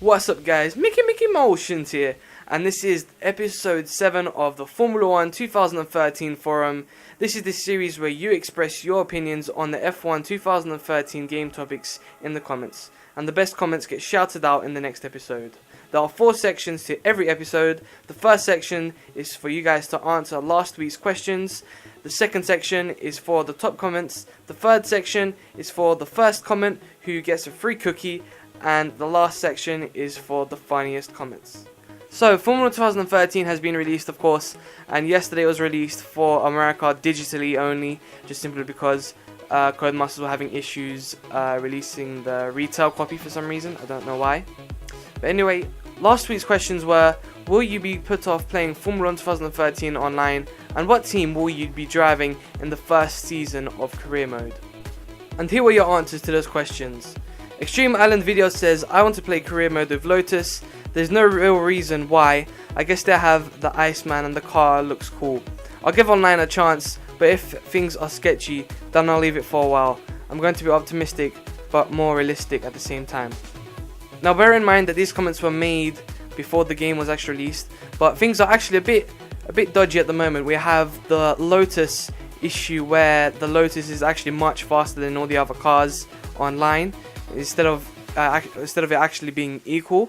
What's up guys, MickeyMoTiOnZ here, and this is episode 7 of the Formula 1 2013 forum. This is the series where you express your opinions on the F1 2013 game topics in the comments, and the best comments get shouted out in the next episode. There are 4 sections to every episode. The first section is for you guys to answer last week's questions. The second section is for the top comments. The third section is for the first comment who gets a free cookie. And the last section is for the funniest comments. So, Formula 2013 has been released, of course, and yesterday it was released for America digitally only, just simply because Codemasters were having issues releasing the retail copy for some reason. I don't know why. But anyway, last week's questions were: will you be put off playing Formula 1 2013 online, and what team will you be driving in the first season of career mode? And here were your answers to those questions. Extreme Island Video says, I want to play career mode with Lotus. There's no real reason why. I guess they have the Iceman and the car looks cool. I'll give online a chance, but if things are sketchy, then I'll leave it for a while. I'm going to be optimistic, but more realistic at the same time. Now bear in mind that these comments were made before the game was actually released, but things are actually a bit dodgy at the moment. We have the Lotus issue where the Lotus is actually much faster than all the other cars online. Instead of it actually being equal.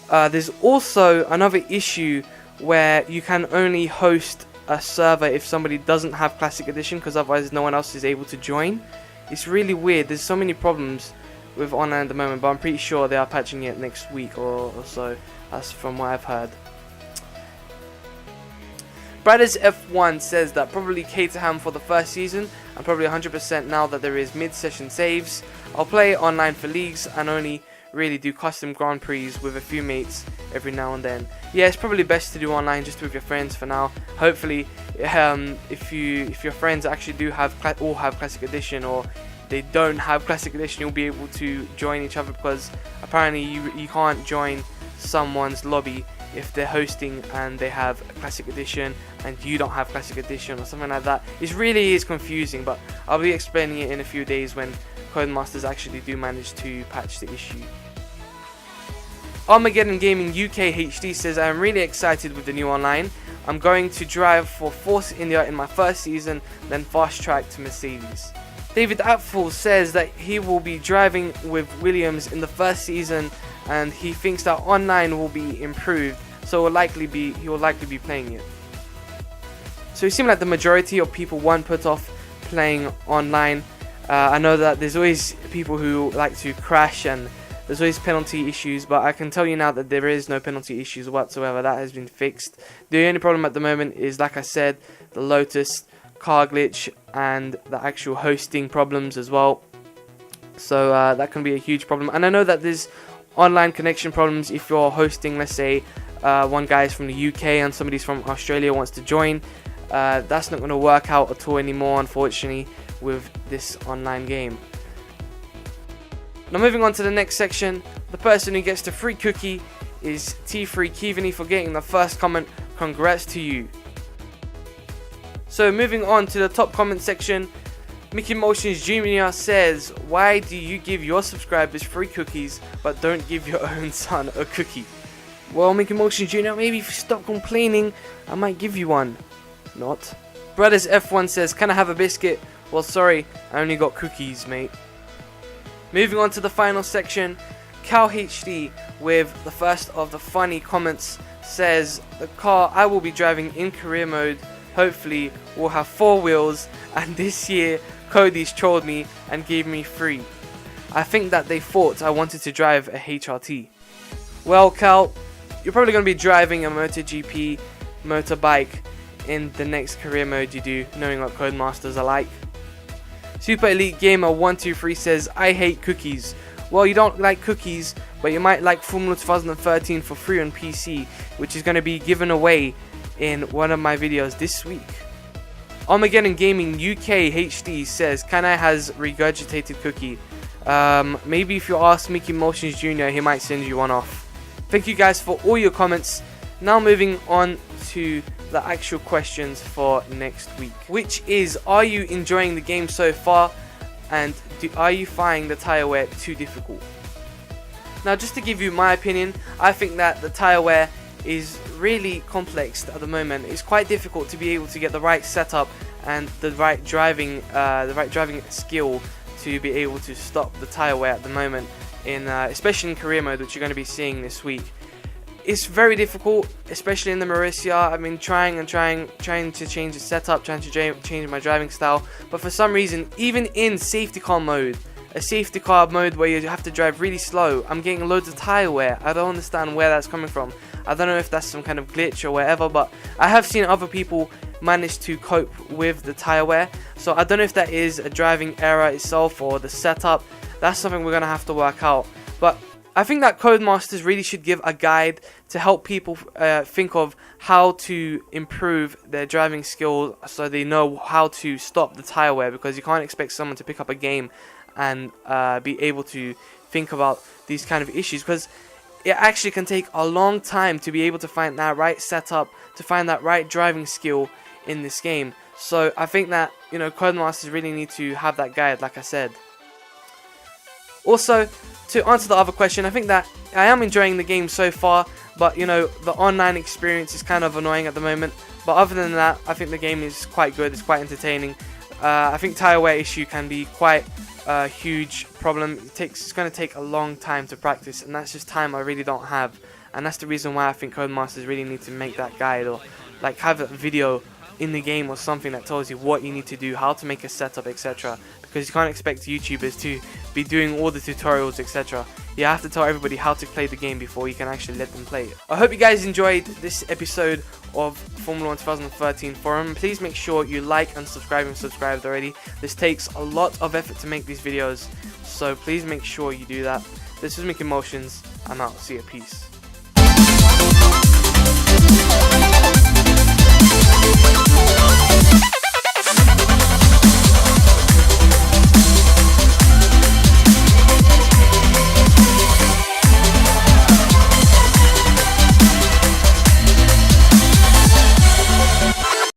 There's also another issue where you can only host a server if somebody doesn't have Classic Edition, because otherwise no one else is able to join. It's really weird. There's so many problems with online at the moment, but I'm pretty sure they are patching it next week or so. That's from what I've heard. Brothers F1 says that probably Caterham for the first season, and probably 100% now that there is mid-session saves. I'll play online for leagues and only really do custom Grand Prix with a few mates every now and then. Yeah, it's probably best to do online just with your friends for now. Hopefully, if your friends actually do all have Classic Edition, or they don't have Classic Edition, you'll be able to join each other, because apparently you can't join someone's lobby if they're hosting and they have Classic Edition and you don't have Classic Edition or something like that. It really is confusing, but I'll be explaining it in a few days when Codemasters actually do manage to patch the issue. Armageddon Gaming UK HD says, I am really excited with the new online. I'm going to drive for Force India in my first season, then fast track to Mercedes. David Apfel says that he will be driving with Williams in the first season, and he thinks that online will be improved, so he will likely be playing it. So it seems like the majority of people weren't put off playing online. I know that there's always people who like to crash and there's always penalty issues, but I can tell you now that there is no penalty issues whatsoever. That has been fixed. The only problem at the moment is, like I said, the Lotus car glitch and the actual hosting problems as well. So that can be a huge problem. And I know that there's online connection problems if you're hosting, let's say one guy's from the UK and somebody's from Australia wants to join. That's not going to work out at all anymore, unfortunately, with this online game. Now moving on to the next section, the person who gets the free cookie is T3 Kivani for getting the first comment. Congrats to you. So moving on to the top comment section, MickeyMoTiOnZ Jr. says, why do you give your subscribers free cookies but don't give your own son a cookie? Well, MickeyMoTiOnZ Jr., maybe if you stop complaining, I might give you one. Not. Brothers F1 says, can I have a biscuit? Well, sorry, I only got cookies, mate. Moving on to the final section, Cal HD with the first of the funny comments says, the car I will be driving in career mode hopefully will have 4 wheels, and this year Cody's trolled me and gave me 3. I think that they thought I wanted to drive a HRT. Well, Cal, you're probably going to be driving a MotoGP motorbike in the next career mode you do, knowing what Codemasters are like. Super Elite Gamer 123 says, I hate cookies. Well, you don't like cookies, but you might like Formula 2013 for free on PC, which is going to be given away in one of my videos this week. Armageddon Gaming UK HD says, can I has regurgitated cookie? Maybe if you ask MickeyMoTiOnZ Jr., he might send you one off. Thank you guys for all your comments. Now moving on to the actual questions for next week, which is, are you enjoying the game so far, and are you finding the tyre wear too difficult? Now, just to give you my opinion, I think that the tire wear is really complex at the moment. It's quite difficult to be able to get the right setup and the right driving skill to be able to stop the tire wear at the moment, especially in career mode, which you're going to be seeing this week. It's very difficult, especially in the Mauricia. I've been trying to change the setup, trying to change my driving style, but for some reason, even in safety car mode, a safety car mode where you have to drive really slow, I'm getting loads of tire wear. I don't understand where that's coming from. I don't know if that's some kind of glitch or whatever, but I have seen other people manage to cope with the tire wear. So I don't know if that is a driving error itself or the setup. That's something we're going to have to work out. But I think that Codemasters really should give a guide to help people think of how to improve their driving skills so they know how to stop the tire wear, because you can't expect someone to pick up a game and be able to think about these kind of issues, because it actually can take a long time to be able to find that right setup, to find that right driving skill in this game. So I think that, you know, Codemasters really need to have that guide, like I said. Also, to answer the other question, I think that I am enjoying the game so far, but you know, the online experience is kind of annoying at the moment. But other than that, I think the game is quite good, it's quite entertaining. I think tire wear issue can be quite a huge problem. It's going to take a long time to practice, and that's just time I really don't have. And that's the reason why I think Codemasters really need to make that guide, or like have a video in the game or something that tells you what you need to do, how to make a setup, etc. Because you can't expect YouTubers to be doing all the tutorials, etc. You have to tell everybody how to play the game before you can actually let them play it. I hope you guys enjoyed this episode of Formula 1 2013 Forum. Please make sure you like and subscribe if you've subscribed already. This takes a lot of effort to make these videos, so please make sure you do that. This is MickeyMoTiOnZ. I'm out. See you. Peace.